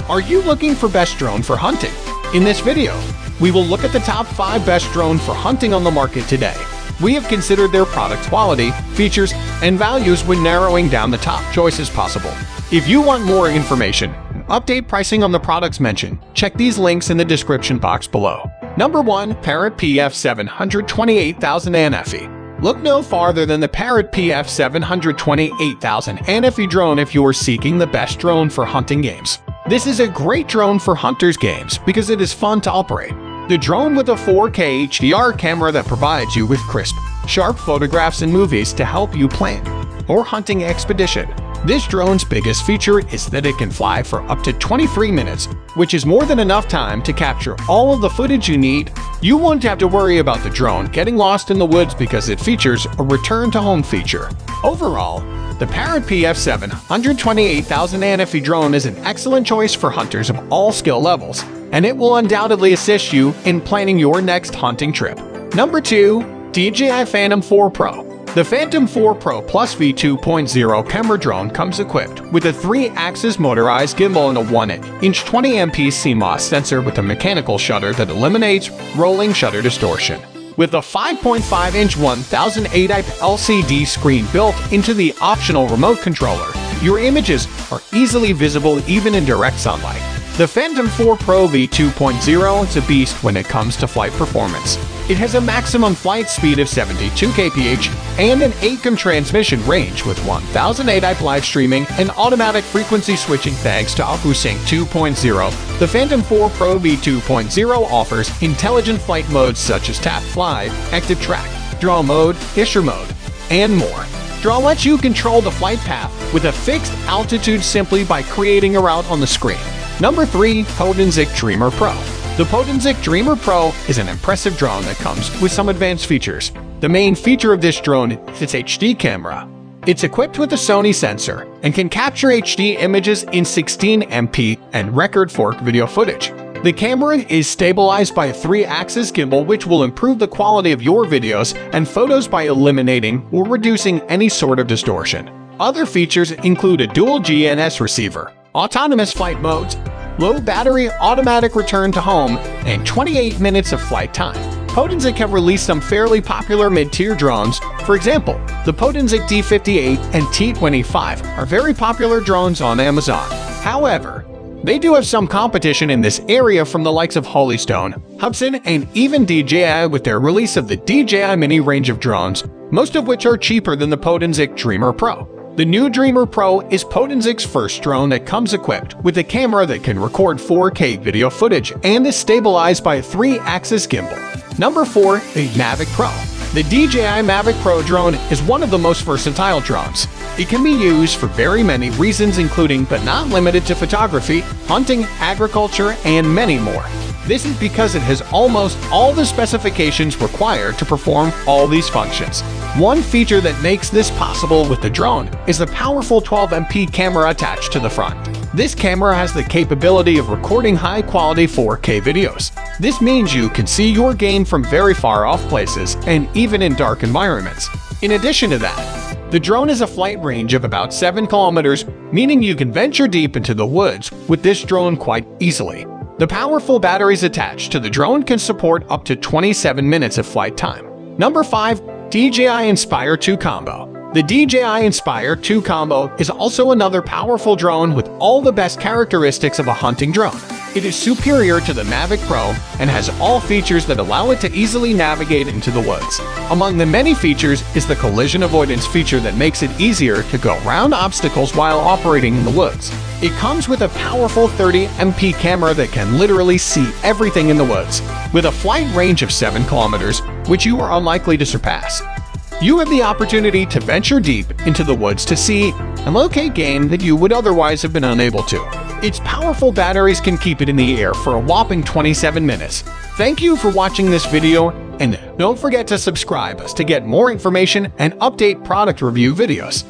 Are you looking for best drone for hunting? In this video, we will look at the top 5 best drone for hunting on the market today. We have considered their product quality, features, and values when narrowing down the top choices possible. If you want more information and update pricing on the products mentioned, check these links in the description box below. Number 1. PARROT PF728,000 ANAFI. Look no farther than the PARROT PF728,000 ANAFI drone if you are seeking the best drone for hunting games. This is a great drone for hunters games because it is fun to operate. The drone with a 4K HDR camera that provides you with crisp, sharp photographs and movies to help you plan or hunting expedition. This drone's biggest feature is that it can fly for up to 23 minutes, which is more than enough time to capture all of the footage you need. You won't have to worry about the drone getting lost in the woods because it features a return-to-home feature. Overall, the PARROT PF728,000 ANAFI drone is an excellent choice for hunters of all skill levels, and it will undoubtedly assist you in planning your next hunting trip. Number 2. DJI Phantom 4 Pro. The Phantom 4 Pro Plus V2.0 camera drone comes equipped with a 3-axis motorized gimbal and a 1-inch 20MP CMOS sensor with a mechanical shutter that eliminates rolling shutter distortion. With a 5.5-inch 1080p LCD screen built into the optional remote controller, your images are easily visible even in direct sunlight. The Phantom 4 Pro V2.0 is a beast when it comes to flight performance. It has a maximum flight speed of 72 kph and an 8-km transmission range with 1080p live streaming and automatic frequency switching thanks to ANAFI 2.0. The Phantom 4 Pro V2.0 offers intelligent flight modes such as tap fly, active track, draw mode, Isher mode, and more. Draw lets you control the flight path with a fixed altitude simply by creating a route on the screen. Number 3. Potenzic Dreamer Pro. The Potenzic Dreamer Pro is an impressive drone that comes with some advanced features. The main feature of this drone is its HD camera. It's equipped with a Sony sensor and can capture HD images in 16MP and record fork video footage. The camera is stabilized by a 3-axis gimbal which will improve the quality of your videos and photos by eliminating or reducing any sort of distortion. Other features include a dual GNS receiver, autonomous flight modes, low battery automatic return to home, and 28 minutes of flight time. Potenzic have released some fairly popular mid-tier drones. For example, the Potenzic D58 and T25 are very popular drones on Amazon. However, they do have some competition in this area from the likes of Holystone, Hubsan, and even DJI with their release of the DJI Mini range of drones, most of which are cheaper than the Potenzic Dreamer Pro. The new Dreamer Pro is Potenzic's first drone that comes equipped with a camera that can record 4K video footage and is stabilized by a 3-axis gimbal. Number 4. The MAVIC Pro. The DJI MAVIC Pro drone is one of the most versatile drones. It can be used for very many reasons including but not limited to photography, hunting, agriculture, and many more. This is because it has almost all the specifications required to perform all these functions. One feature that makes this possible with the drone is the powerful 12MP camera attached to the front. This camera has the capability of recording high-quality 4K videos. This means you can see your game from very far off places and even in dark environments. In addition to that, the drone has a flight range of about 7 kilometers, meaning you can venture deep into the woods with this drone quite easily. The powerful batteries attached to the drone can support up to 27 minutes of flight time. Number 5. DJI Inspire 2 Combo. The DJI Inspire 2 Combo is also another powerful drone with all the best characteristics of a hunting drone. It is superior to the MAVIC Pro and has all features that allow it to easily navigate into the woods. Among the many features is the collision avoidance feature that makes it easier to go around obstacles while operating in the woods. It comes with a powerful 30MP camera that can literally see everything in the woods, with a flight range of 7 kilometers, which you are unlikely to surpass. You have the opportunity to venture deep into the woods to see and locate game that you would otherwise have been unable to. Its powerful batteries can keep it in the air for a whopping 27 minutes. Thank you for watching this video, and don't forget to subscribe us to get more information and update product review videos.